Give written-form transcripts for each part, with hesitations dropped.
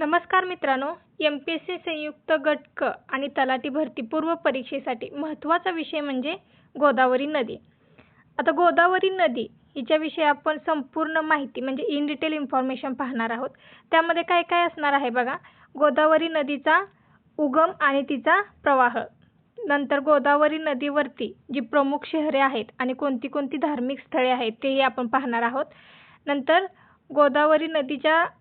नमस्कार मित्रांनो, MPSC संयुक्त गट क आणि तलाठी भरती पूर्व परीक्षेसाठी महत्त्वाचा विषय म्हणजे गोदावरी नदी. आता गोदावरी नदी हिच्याविषयी आपण संपूर्ण माहिती म्हणजे इन डिटेल इन्फॉर्मेशन पाहणार आहोत. त्यामध्ये काय काय असणार आहे बघा. गोदावरी नदीचा उगम आणि तिचा प्रवाह. नंतर गोदावरी नदीवरती जी प्रमुख शहरे आहेत आणि कोणती कोणती धार्मिक स्थळे आहेत तेही आपण पाहणार आहोत. नंतर गोदावरी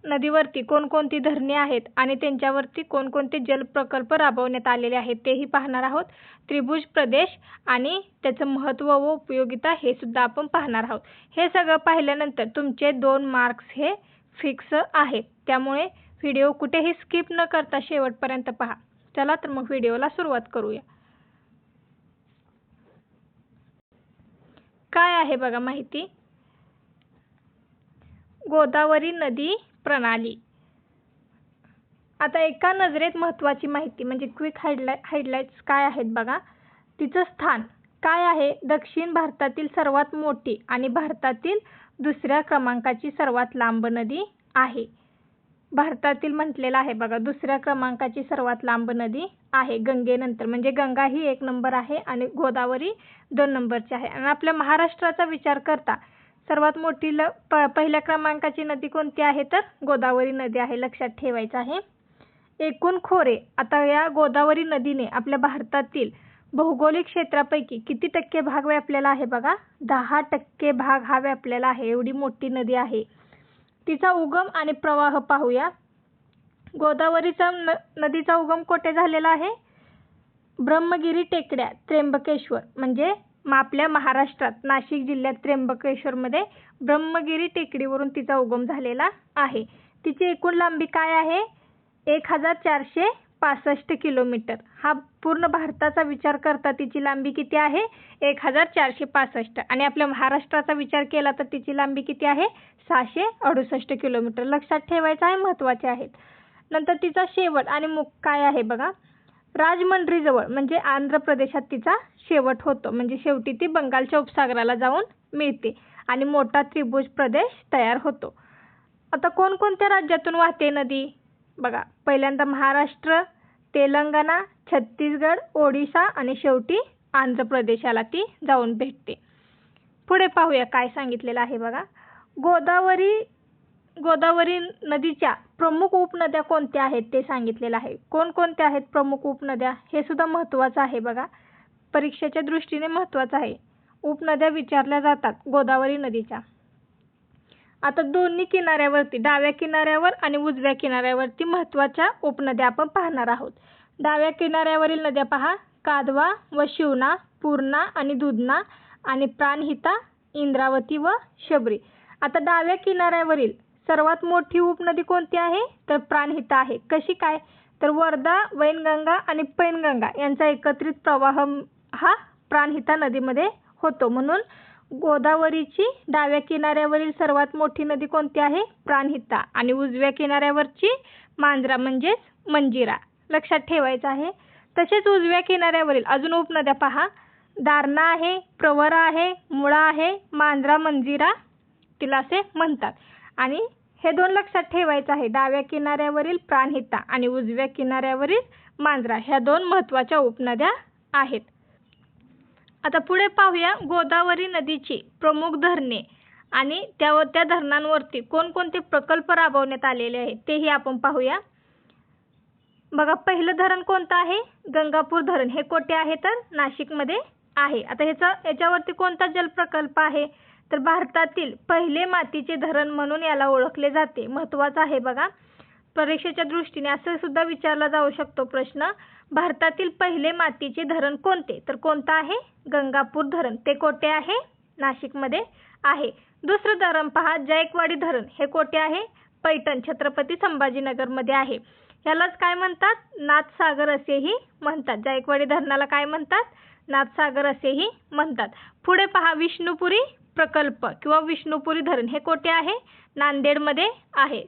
नदीवरती कोणकोणती धरणे आहेत आणि त्यांच्यावरती कोणकोणते जलप्रकल्प राबवण्यात आलेले आहेत तेही पाहणार आहोत. त्रिभुज प्रदेश आणि त्याचं महत्त्व व उपयोगिता हे सुद्धा आपण पाहणार आहोत. हे सगळं पाहिल्यानंतर तुमचे 2 मार्क्स हे फिक्स आहेत. त्यामुळे व्हिडिओ कुठेही स्किप न करता शेवटपर्यंत पहा. चला तर मग व्हिडिओला सुरुवात करूया. काय आहे बघा माहिती. गोदावरी नदी प्रणाली. आता एका नजरेत महत्त्वाची माहिती म्हणजे क्विक हायलाइट्स काय आहेत बघा. तिचं स्थान काय आहे. दक्षिण भारतातील सर्वात मोठी आणि भारतातील दुसऱ्या क्रमांकाची सर्वात लांब नदी आहे. भारतातील म्हटलेलं आहे बघा, दुसऱ्या क्रमांकाची सर्वात लांब नदी आहे गंगेनंतर. म्हणजे गंगा ही 1 नंबर आहे आणि गोदावरी 2 नंबरची आहे. आणि आपल्या महाराष्ट्राचा विचार करता सर्वात मोठी पहिल्या क्रमांकाची नदी कोणती आहे तर गोदावरी नदी आहे. लक्षात ठेवायचं आहे. एकूण खोरे. आता या गोदावरी नदीने आपल्या भारतातील भौगोलिक क्षेत्रापैकी किती टक्के भाग व्यापलेला आहे बघा. 10% भाग हा व्यापलेला आहे. एवढी मोठी नदी आहे. तिचा उगम आणि प्रवाह पाहूया. गोदावरीचा नदीचा उगम कोठे झालेला आहे. ब्रह्मगिरी टेकड्या त्र्यंबकेश्वर म्हणजे आपल्या महाराष्ट्रात नाशिक जिल्ह्यात त्र्यंबकेश्वरमध्ये ब्रह्मगिरी टेकडीवरून तिचा उगम झालेला आहे. तिची एकूण लांबी काय आहे 1465 किलोमीटर. हा पूर्ण भारताचा विचार करता तिची लांबी किती आहे 1465. आणि आपल्या महाराष्ट्राचा विचार केला तर तिची लांबी किती आहे 668 किलोमीटर. लक्षात ठेवायचं आहे, महत्त्वाचे आहेत. नंतर तिचा शेवट आणि मुख काय आहे बघा. राजमंड्रीजवळ म्हणजे आंध्र प्रदेशात तिचा शेवट होतो. म्हणजे शेवटी ती बंगालच्या उपसागराला जाऊन मिळते आणि मोठा त्रिभुज प्रदेश तयार होतो. आता कोणकोणत्या राज्यातून वाहते नदी बघा. पहिल्यांदा महाराष्ट्र, तेलंगणा, छत्तीसगड, ओडिशा आणि शेवटी आंध्र प्रदेशाला ती जाऊन भेटते. पुढे पाहूया काय सांगितलेलं आहे बघा. गोदावरी नदीच्या प्रमुख उपनद्या कोणत्या आहेत ते सांगितलेलं आहे. कोणकोणत्या आहेत प्रमुख उपनद्या हे सुद्धा महत्त्वाचं आहे बघा. परीक्षेच्या दृष्टीने महत्त्वाचं आहे. उपनद्या विचारल्या जातात गोदावरी नदीच्या. आता दोन्ही किनाऱ्यावरती डाव्या किनाऱ्यावर आणि उजव्या किनाऱ्यावरती महत्त्वाच्या उपनद्या आपण पाहणार आहोत. डाव्या किनाऱ्यावरील नद्या पहा. कादवा व शिवना, पूर्णा आणि दुधना आणि प्राणहिता, इंद्रावती व शबरी. आता डाव्या किनाऱ्यावरील सर्वात मोठी उपनदी कोणती आहे तर प्राणहिता आहे. कशी काय तर वर्धा, वैनगंगा आणि पैनगंगा यांचा एकत्रित प्रवाह हा प्राणहिता नदीमध्ये होतो. म्हणून गोदावरीची डाव्या किनाऱ्यावरील सर्वात मोठी नदी कोणती आहे प्राणहिता आणि उजव्या किनाऱ्यावरची मांजरा म्हणजेच मंजिरा. लक्षात ठेवायचं आहे. तसेच उजव्या किनाऱ्यावरील अजून उपनद्या पहा. दारणा आहे, प्रवरा आहे, मुळा आहे, मांजरा, मंजिरा तिला असे म्हणतात. आणि हे 2 लक्षात ठेवायचं आहे. डाव्या किनाऱ्यावरील प्राणहिता आणि उजव्या किनाऱ्यावरील मांजरा ह्या 2 महत्त्वाच्या उपनद्या आहेत. आता पुढे पाहूया गोदावरी नदीची प्रमुख धरणे आणि त्या धरणांवरती कोणकोणते प्रकल्प राबवण्यात आलेले आहेत तेही आपण पाहूया. बघा पहिलं धरण कोणतं आहे गंगापूर धरण. हे कोठे आहे तर नाशिकमध्ये आहे. आता याच्यावरती कोणता जलप्रकल्प आहे तर भारतातील पहिले मातीचे धरण म्हणून याला ओळखले जाते. महत्त्वाचं आहे बघा. परीक्षेच्या दृष्टीने असं सुद्धा विचारला जाऊ शकतो प्रश्न. भारतातील पहिले मातीचे धरण कोणते तर कोणतं आहे गंगापूर धरण. ते कोठे आहे नाशिकमध्ये आहे. दुसरं धरण पहा जायकवाडी धरण. हे कोठे आहे पैठण छत्रपती संभाजीनगरमध्ये आहे. ह्यालाच काय म्हणतात नाथसागर असेही म्हणतात. जायकवाडी धरणाला काय म्हणतात नाथसागर असेही म्हणतात. पुढे पहा विष्णुपुरी प्रकल्प किंवा विष्णुपुरी धरण. हे कोठे आहे नांदेडमध्ये आहे.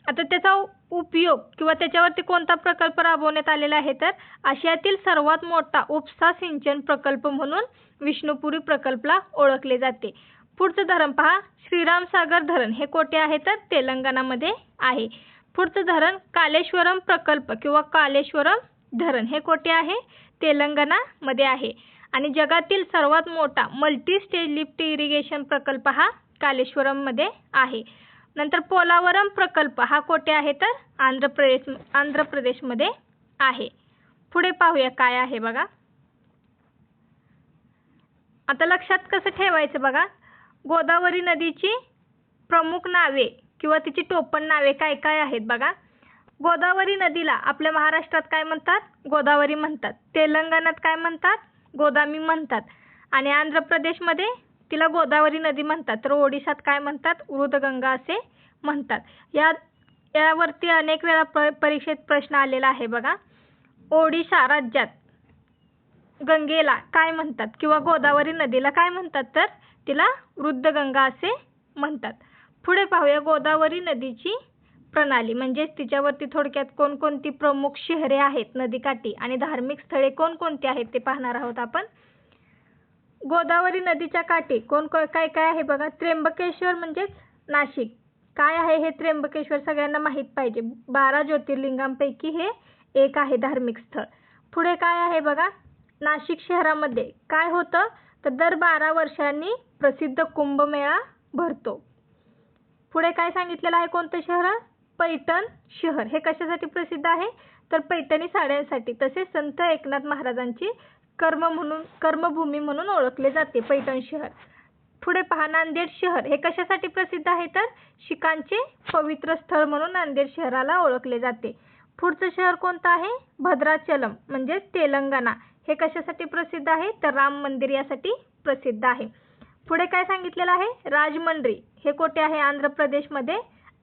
आता त्याचा उपयोग किंवा त्याच्यावरती कोणता प्रकल्प राबवण्यात आलेला आहे तर आशियातील सर्वात मोठा उपसा सिंचन प्रकल्प म्हणून विष्णुपुरी प्रकल्पला ओळखले जाते. पुढचं धरण पहा श्रीरामसागर धरण. हे कोठे आहे तर तेलंगणामध्ये आहे. पुढचं धरण कालेश्वरम प्रकल्प किंवा कालेश्वरम धरण हे कोठे आहे? तेलंगणामध्ये आहे. आणि जगातील सर्वात मोठा मल्टी स्टेज लिफ्ट इरिगेशन प्रकल्प हा कालेश्वरममध्ये आहे. नंतर पोलावरम प्रकल्प हा कोठे आहे? तर आंध्र प्रदेशमध्ये आहे. पुढे पाहूया काय आहे बघा. आता लक्षात कसं ठेवायचं बघा. गोदावरी नदीची प्रमुख नावे किंवा तिची टोपण नावे काय काय आहेत बघा. गोदावरी नदीला आपल्या महाराष्ट्रात काय म्हणतात? गोदावरी म्हणतात. तेलंगणात काय म्हणतात? गोदामी म्हणतात. आणि आंध्र प्रदेशमध्ये तिला गोदावरी नदी म्हणतात. तर ओडिशात काय म्हणतात? वृद्धगंगा असे म्हणतात. यावरती अनेक वेळा परीक्षेत प्रश्न आलेला आहे बघा. ओडिशा राज्यात गंगेला काय म्हणतात किंवा गोदावरी नदीला काय म्हणतात? तर तिला वृद्धगंगा असे म्हणतात. पुढे पाहूया गोदावरी नदीची प्रणाली म्हणजेच तिच्यावरती थोडक्यात कोणकोणती प्रमुख शहरे आहेत नदीकाठी आणि धार्मिक स्थळे कोणकोणती आहेत ते पाहणार आहोत आपण. गोदावरी नदीच्या काठी काय काय आहे बघा. त्र्यंबकेश्वर म्हणजेच नाशिक. काय आहे हे त्र्यंबकेश्वर? सगळ्यांना माहीत पाहिजे. 12 ज्योतिर्लिंगांपैकी हे एक आहे धार्मिक स्थळ. पुढे काय आहे बघा. नाशिक शहरामध्ये काय होतं? तर दर 12 वर्षांनी प्रसिद्ध कुंभमेळा भरतो. पुढे काय सांगितलेलं आहे? कोणतं शहर? पैठण शहर. हे कशासाठी प्रसिद्ध आहे? तर पैठणी साड्यांसाठी. तसेच संत एकनाथ महाराजांची कर्मभूमी म्हणून ओळखले जाते पैठण शहर. पुढे पहा नांदेड शहर. हे कशासाठी प्रसिद्ध आहे? तर शीखांचे पवित्र स्थळ म्हणून नांदेड शहराला ओळखले जाते. पुढचं शहर कोणतं आहे? भद्राचलम म्हणजेच तेलंगणा. हे कशासाठी प्रसिद्ध आहे? तर राम मंदिर यासाठी प्रसिद्ध आहे. पुढे काय सांगितलेलं आहे? राजमंड्री. हे कोठे आहे? आंध्र प्रदेशमध्ये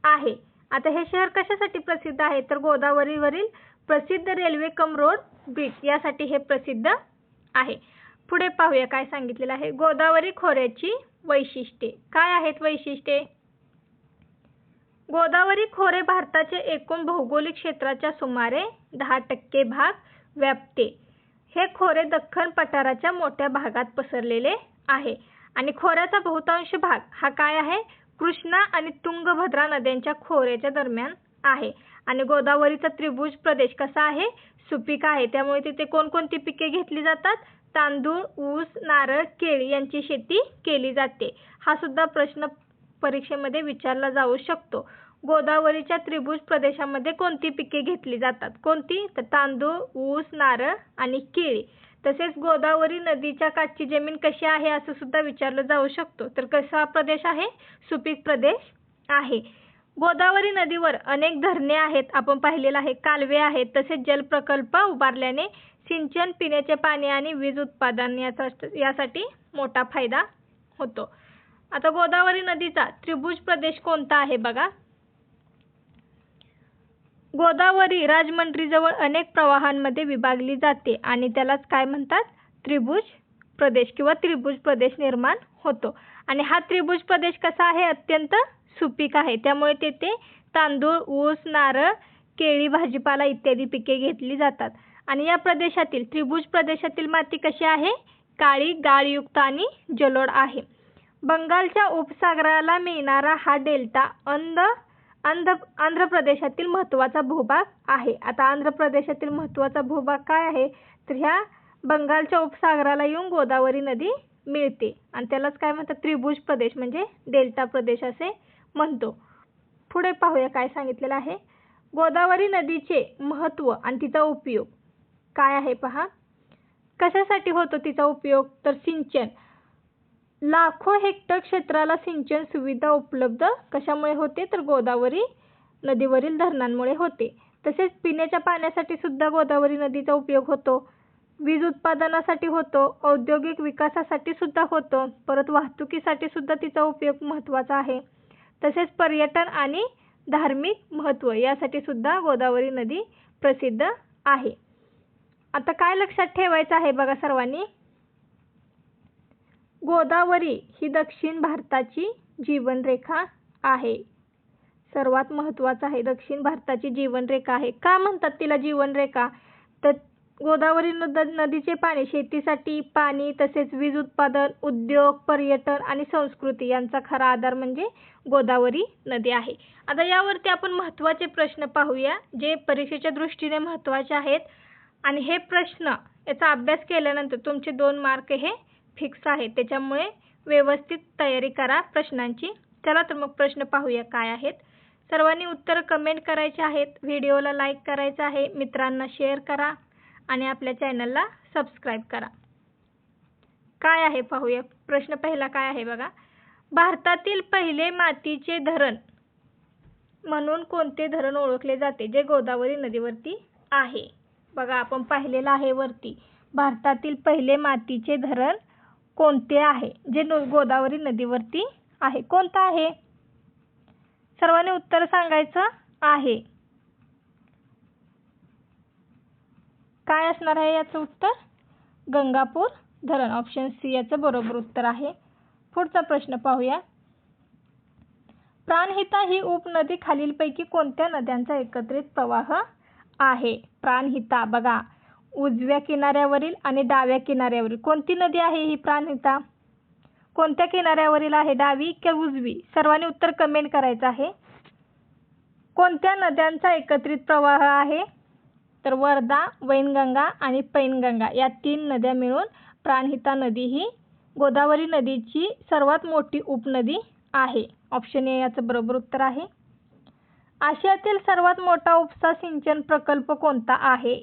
आहे. आता हे शहर कशासाठी प्रसिद्ध आहे? तर गोदावरीवरील प्रसिद्ध रेल्वे कम रोड ब्रिज यासाठी हे प्रसिद्ध आहे. पुढे पाहूया काय सांगितलेलं आहे. गोदावरी खोऱ्याची वैशिष्ट्ये. काय आहेत वैशिष्ट्ये? गोदावरी खोरे भारताचे एकूण भौगोलिक क्षेत्राच्या सुमारे 10% भाग व्यापते. हे खोरे दख्खन पठाराच्या मोठ्या भागात पसरलेले आहे आणि खोऱ्याचा बहुतांश भाग हा काय आहे? कृष्णा आणि तुंगभद्रा नद्यांच्या खोऱ्याच्या दरम्यान आहे. आणि गोदावरीचा त्रिभुज प्रदेश कसा आहे? सुपीक आहे. त्यामुळे तिथे कोणकोणती पिके घेतली जातात? तांदूळ, ऊस, नारळ, केळी यांची शेती केली जाते. हा सुद्धा प्रश्न परीक्षेमध्ये विचारला जाऊ शकतो. गोदावरीच्या त्रिभुज प्रदेशामध्ये कोणती पिके घेतली जातात? कोणती? तर तांदूळ, ऊस, नारळ आणि केळी. तसेच गोदावरी नदीच्या काठची जमीन कशी आहे असं सुद्धा विचारलं जाऊ शकतो. तर कसा प्रदेश आहे? सुपीक प्रदेश आहे. गोदावरी नदीवर अनेक धरणे आहेत. आपण पाहिलेलं आहे. कालवे आहेत. तसेच जलप्रकल्प उभारल्याने सिंचन, पिण्याचे पाणी आणि वीज उत्पादन यासाठी मोठा फायदा होतो. आता गोदावरी नदीचा त्रिभुज प्रदेश कोणता आहे बघा. गोदावरी राजमंड्रीजवळ अनेक प्रवाहांमध्ये विभागली जाते आणि त्यालाच काय म्हणतात? त्रिभुज प्रदेश किंवा त्रिभुज प्रदेश निर्माण होतो. आणि हा त्रिभुज प्रदेश कसा आहे? अत्यंत सुपीक आहे. त्यामुळे तेथे तांदूळ, ऊस, नारळ, केळी, भाजीपाला इत्यादी पिके घेतली जातात. आणि या प्रदेशातील त्रिभुज प्रदेशातील माती कशी आहे? काळी, गाळयुक्त आणि जलोढ आहे. बंगालच्या उपसागराला मिळणारा हा डेल्टा आंध्र प्रदेशातील महत्त्वाचा भूभाग आहे. आता आंध्र प्रदेशातील महत्त्वाचा भूभाग काय आहे? तर ह्या बंगालच्या उपसागराला येऊन गोदावरी नदी मिळते आणि त्यालाच काय म्हणतात? त्रिभुज प्रदेश म्हणजे डेल्टा प्रदेश असे म्हणतो. पुढे पाहूया काय सांगितलेलं आहे. गोदावरी नदीचे महत्त्व आणि तिचा उपयोग काय आहे पहा. कशासाठी होतो तिचा उपयोग? तर सिंचन. लाखो हेक्टर क्षेत्राला सिंचन सुविधा उपलब्ध कशामुळे होते? तर गोदावरी नदीवरील धरणांमुळे होते. तसेच पिण्याच्या पाण्यासाठी सुद्धा गोदावरी नदीचा उपयोग होतो. वीज उत्पादनासाठी होतो. औद्योगिक विकासासाठी सुद्धा होतो. परत वाहतुकीसाठी सुद्धा तिचा उपयोग महत्त्वाचा आहे. तसेच पर्यटन आणि धार्मिक महत्त्व यासाठी सुद्धा गोदावरी नदी प्रसिद्ध आहे. आता काय लक्षात ठेवायचं आहे बघा सर्वांनी. गोदावरी ही दक्षिण भारताची जीवनरेखा आहे. सर्वात महत्त्वाचं आहे दक्षिण भारताची जीवनरेखा आहे. का म्हणतात तिला जीवनरेखा? तर गोदावरी नदीचे पाणी शेतीसाठी पाणी तसेच वीज उत्पादन, उद्योग, पर्यटन आणि संस्कृती यांचा खरा आधार म्हणजे गोदावरी नदी आहे. आता यावरती आपण महत्त्वाचे प्रश्न पाहूया जे परीक्षेच्या दृष्टीने महत्त्वाचे आहेत आणि हे प्रश्न याचा अभ्यास केल्यानंतर तुमचे 2 मार्क हे फिक्स आहेत. त्याच्यामुळे व्यवस्थित तयारी करा प्रश्नांची. चला तर मग प्रश्न पाहूया काय आहेत. सर्वांनी उत्तर कमेंट करायचे आहेत. व्हिडिओला लाईक करायचं आहे, मित्रांना शेअर करा आणि आपल्या चॅनलला सबस्क्राईब करा. काय आहे पाहूया. प्रश्न पहिला काय आहे बघा. भारतातील पहिले मातीचे धरण म्हणून कोणते धरण ओळखले जाते जे गोदावरी नदीवरती आहे. बघा आपण पाहिलेलं आहे वरती. भारतातील पहिले मातीचे धरण कोणते आहे जे गोदावरी नदीवरती आहे. कोणतं आहे? सर्वांनी उत्तर सांगायचं आहे. काय असणार आहे याचं उत्तर? गंगापूर धरण. ऑप्शन सी याचं बरोबर उत्तर आहे. पुढचा प्रश्न पाहूया. प्राणहिता ही उपनदी खालीलपैकी कोणत्या नद्यांचा एकत्रित प्रवाह आहे? प्राणहिता बघा उजव्या किनाऱ्यावरील आणि डाव्या किनाऱ्यावरील कोणती नदी आहे ही प्राणहिता? कोणत्या किनाऱ्यावरील आहे, डावी की उजवी? सर्वांनी उत्तर कमेंट करायचं आहे. कोणत्या नद्यांचा एकत्रित प्रवाह आहे? तर वर्धा, वैनगंगा आणि पैनगंगा या 3 नद्या मिळून प्राणहिता नदी ही गोदावरी नदीची सर्वात मोठी उपनदी आहे. ऑप्शन ए याचं बरोबर उत्तर आहे. आशियातील सर्वात मोठा उपसा सिंचन प्रकल्प कोणता आहे?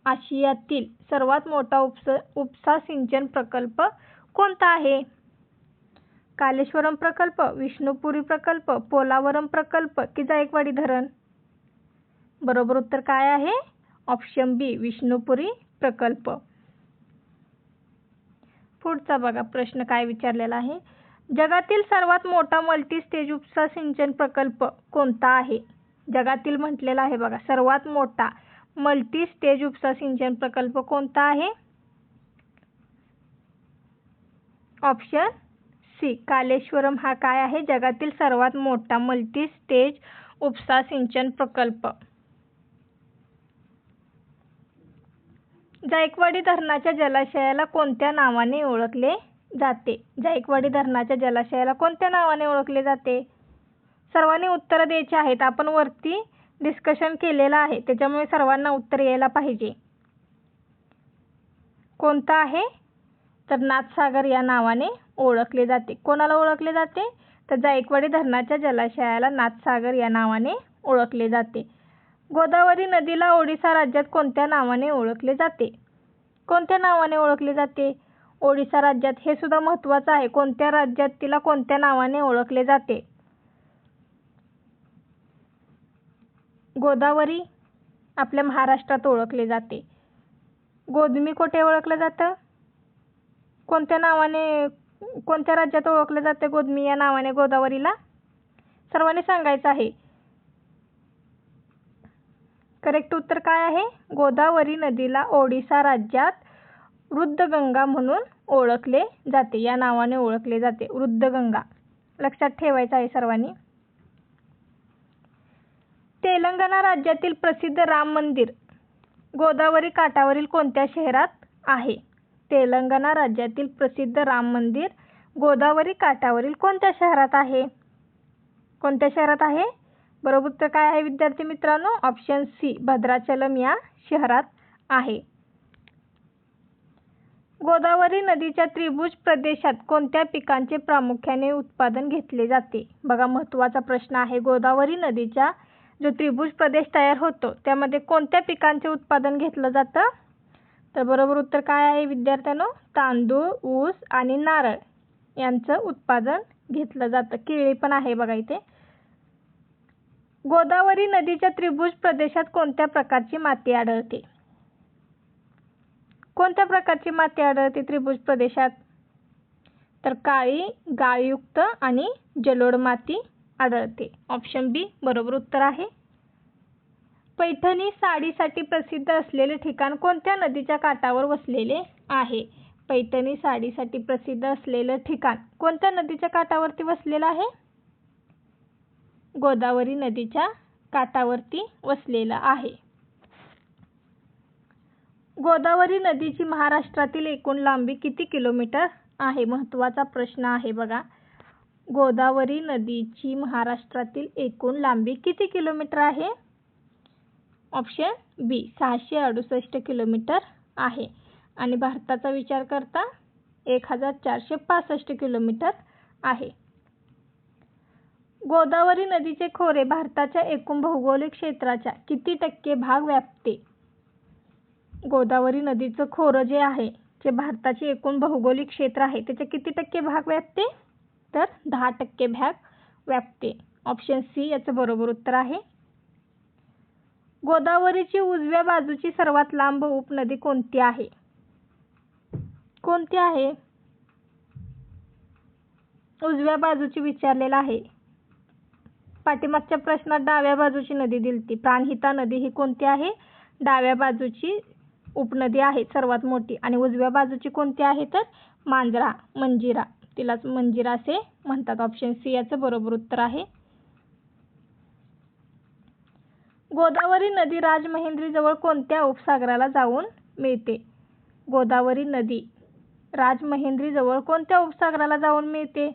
आशियातील सर्वात मोठा उपसा सिंचन प्रकल्प कोणता आहे? कालेश्वरम प्रकल्प, विष्णुपुरी प्रकल्प, पोलावरम प्रकल्प की जायकवाडी धरण? बरोबर उत्तर काय आहे? ऑप्शन बी विष्णुपुरी प्रकल्प. पुढचा बघा प्रश्न काय विचारलेला आहे. जगातील सर्वात मोठा मल्टी स्टेज उपसा सिंचन प्रकल्प कोणता आहे? जगातील म्हटलेला आहे बघा सर्वात मोठा मल्टी स्टेज उपसा सिंचन प्रकल्प कोणता आहे? ऑप्शन सी कालेश्वरम हा काय आहे? जगातील सर्वात मोठा मल्टी स्टेज उपसा सिंचन प्रकल्प. जायकवाडी धरणाच्या जलाशयाला कोणत्या नावाने ओळखले जाते? जायकवाडी धरणाच्या जलाशयाला कोणत्या नावाने ओळखले जाते? सर्वांनी उत्तर द्यायची आहेत. आपण वरती डिस्कशन केलेलं आहे त्याच्यामुळे सर्वांना उत्तर यायला पाहिजे. कोणतं आहे? तर नाथसागर या नावाने ओळखले जाते. कोणाला ओळखले जाते? तर जायकवाडी धरणाच्या जलाशयाला नाथसागर या नावाने ओळखले जाते. गोदावरी नदीला ओडिशा राज्यात कोणत्या नावाने ओळखले जाते? कोणत्या नावाने ओळखले जाते? ओडिशा राज्यात. हे सुद्धा महत्त्वाचं आहे. कोणत्या राज्यात तिला कोणत्या नावाने ओळखले जाते? गोदावरी आपल्या महाराष्ट्रात ओळखले जाते. गोदमी कोठे ओळखलं जातं? कोणत्या नावाने कोणत्या राज्यात ओळखलं जाते गोदमी या नावाने गोदावरीला? सर्वांनी सांगायचं आहे. करेक्ट उत्तर काय आहे? गोदावरी नदीला ओडिशा राज्यात वृद्धगंगा म्हणून ओळखले जाते. या नावाने ओळखले जाते वृद्धगंगा. लक्षात ठेवायचं आहे सर्वांनी. तेलंगणा राज्यातील प्रसिद्ध राम मंदिर गोदावरी काठावरील कोणत्या शहरात आहे? तेलंगणा राज्यातील प्रसिद्ध राम मंदिर गोदावरी काठावरील कोणत्या शहरात आहे? कोणत्या शहरात आहे? बरोबर उत्तर काय आहे विद्यार्थी मित्रांनो? ऑप्शन सी भद्राचलम या शहरात आहे. गोदावरी नदीच्या त्रिभुज प्रदेशात कोणत्या पिकांचे प्रामुख्याने उत्पादन घेतले जाते? बघा महत्त्वाचा प्रश्न आहे. गोदावरी नदीच्या जो त्रिभुज प्रदेश तयार होतो त्यामध्ये कोणत्या पिकांचे उत्पादन घेतलं जातं? तर बरोबर उत्तर काय आहे विद्यार्थ्यांनो? तांदूळ, ऊस आणि नारळ यांचं उत्पादन घेतलं जातं. केळी पण आहे बघा इथे. गोदावरी नदीच्या त्रिभुज प्रदेशात कोणत्या प्रकारची माती आढळते? कोणत्या प्रकारची माती आढळते त्रिभुज प्रदेशात? तर काळी, गाळयुक्त आणि जलोढ माती आढळते. ऑप्शन बी बरोबर उत्तर आहे. पैठणी साडीसाठी प्रसिद्ध असलेले ठिकाण कोणत्या नदीच्या काठावर वसलेले आहे? पैठणी साडीसाठी प्रसिद्ध असलेलं ठिकाण कोणत्या नदीच्या काठावरती वसलेलं आहे? गोदावरी नदीच्या काठावरती वसलेलं आहे. गोदावरी नदीची महाराष्ट्रातील एकूण लांबी किती किलोमीटर आहे? महत्त्वाचा प्रश्न आहे बघा. गोदावरी नदीची महाराष्ट्रातील एकूण लांबी किती किलोमीटर आहे? ऑप्शन बी 668 किलोमीटर आहे. आणि भारताचा विचार करता 1465 किलोमीटर आहे. गोदावरी नदीचे खोरे भारताच्या एकूण भौगोलिक क्षेत्राच्या किती टक्के भाग व्यापते? गोदावरी नदीचं खोरं जे आहे जे भारताचे एकूण भौगोलिक क्षेत्र आहे त्याचे किती टक्के भाग व्यापते? तर 10% भाग व्यापते. ऑप्शन सी याचं बरोबर उत्तर आहे. गोदावरीची उजव्या बाजूची सर्वात लांब उपनदी कोणती आहे? कोणती आहे? उजव्या बाजूची विचारलेला आहे. पाठीमागच्या प्रश्नात डाव्या बाजूची नदी दिलती. प्राणहिता नदी ही कोणती आहे? डाव्या बाजूची उपनदी आहे सर्वात मोठी. आणि उजव्या बाजूची कोणती आहे? तर मांजरा, मंजिरा. तिलाच मंजिरा असे म्हणतात. ऑप्शन सी याचं बरोबर उत्तर आहे. गोदावरी नदी राजमहेंद्रीजवळ कोणत्या उपसागराला जाऊन मिळते? गोदावरी नदी राजमहेंद्रीजवळ कोणत्या उपसागराला जाऊन मिळते?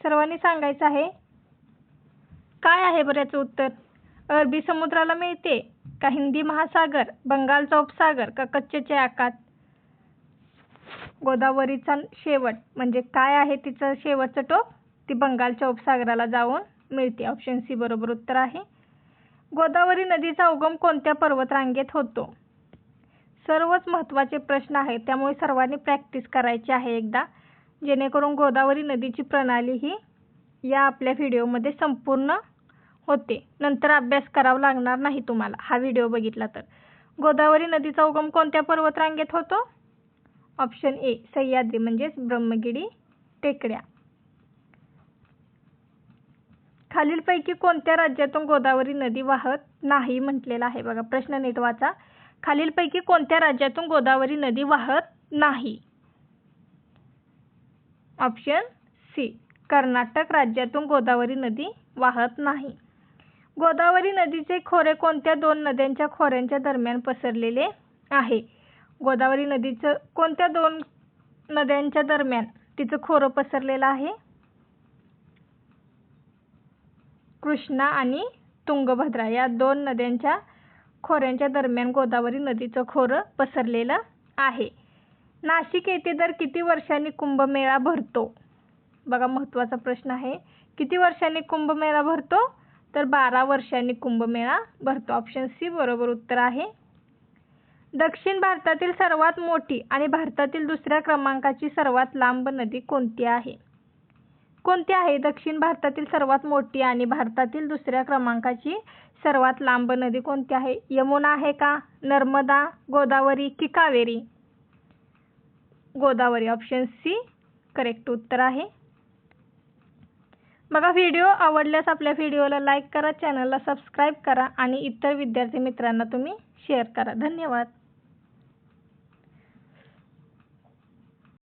सर्वांनी सांगायचं आहे. काय आहे बरं याचं उत्तर? अरबी समुद्राला मिळते का हिंदी महासागर, बंगालचा उपसागर का कच्छच्या आखात? गोदावरीचा शेवट म्हणजे काय आहे तिचं शेवटचं टोक? ती बंगालच्या उपसागराला जाऊन मिळते. ऑप्शन सी बरोबर उत्तर आहे. गोदावरी नदीचा उगम कोणत्या पर्वतरांगेत होतो? सर्वच महत्त्वाचे प्रश्न आहेत त्यामुळे सर्वांनी प्रॅक्टिस करायची आहे एकदा, जेणेकरून गोदावरी नदीची प्रणाली ही या आपल्या व्हिडिओमध्ये संपूर्ण होते. नंतर अभ्यास करावा लागणार नाही तुम्हाला हा व्हिडिओ बघितला तर. गोदावरी नदीचा उगम कोणत्या पर्वतरांगेत होतो? ऑप्शन ए सह्याद्री म्हणजेच ब्रह्मगिरी टेकड्या. खालीलपैकी कोणत्या राज्यातून गोदावरी नदी वाहत नाही म्हटलेला आहे बघा. प्रश्न नीट वाचा. खालीलपैकी कोणत्या राज्यातून गोदावरी नदी वाहत नाही? ऑप्शन सी कर्नाटक राज्यातून गोदावरी नदी वाहत नाही. गोदावरी नदीचे खोरे कोणत्या दोन नद्यांच्या खोऱ्यांच्या दरम्यान पसरलेले आहे? गोदावरी नदीचं कोणत्या दोन नद्यांच्या दरम्यान तिचं खोरं पसरलेलं आहे? कृष्णा आणि तुंगभद्रा या दोन नद्यांच्या खोऱ्यांच्या दरम्यान गोदावरी नदीचं खोरं पसरलेलं आहे. नाशिक येथे दर किती वर्षांनी कुंभमेळा भरतो? बघा महत्त्वाचा प्रश्न आहे. किती वर्षांनी कुंभमेळा भरतो? तर 12 वर्षांनी कुंभमेळा भरतो. ऑप्शन सी बरोबर उत्तर आहे. दक्षिण भारतातील सर्वात मोठी आणि भारतातील दुसऱ्या क्रमांकाची सर्वात लांब नदी कोणती आहे? कोणती आहे दक्षिण भारतातील सर्वात मोठी आणि भारतातील दुसऱ्या क्रमांकाची सर्वात लांब नदी कोणती आहे? यमुना आहे का, नर्मदा, गोदावरी की Kaveri? Godavari. Option C correct उत्तर आहे. बघा व्हिडिओ आवडल्यास आपल्या व्हिडिओला लाईक करा, चॅनलला सबस्क्राईब करा आणि इतर विद्यार्थी मित्रांना तुम्ही शेअर करा. धन्यवाद.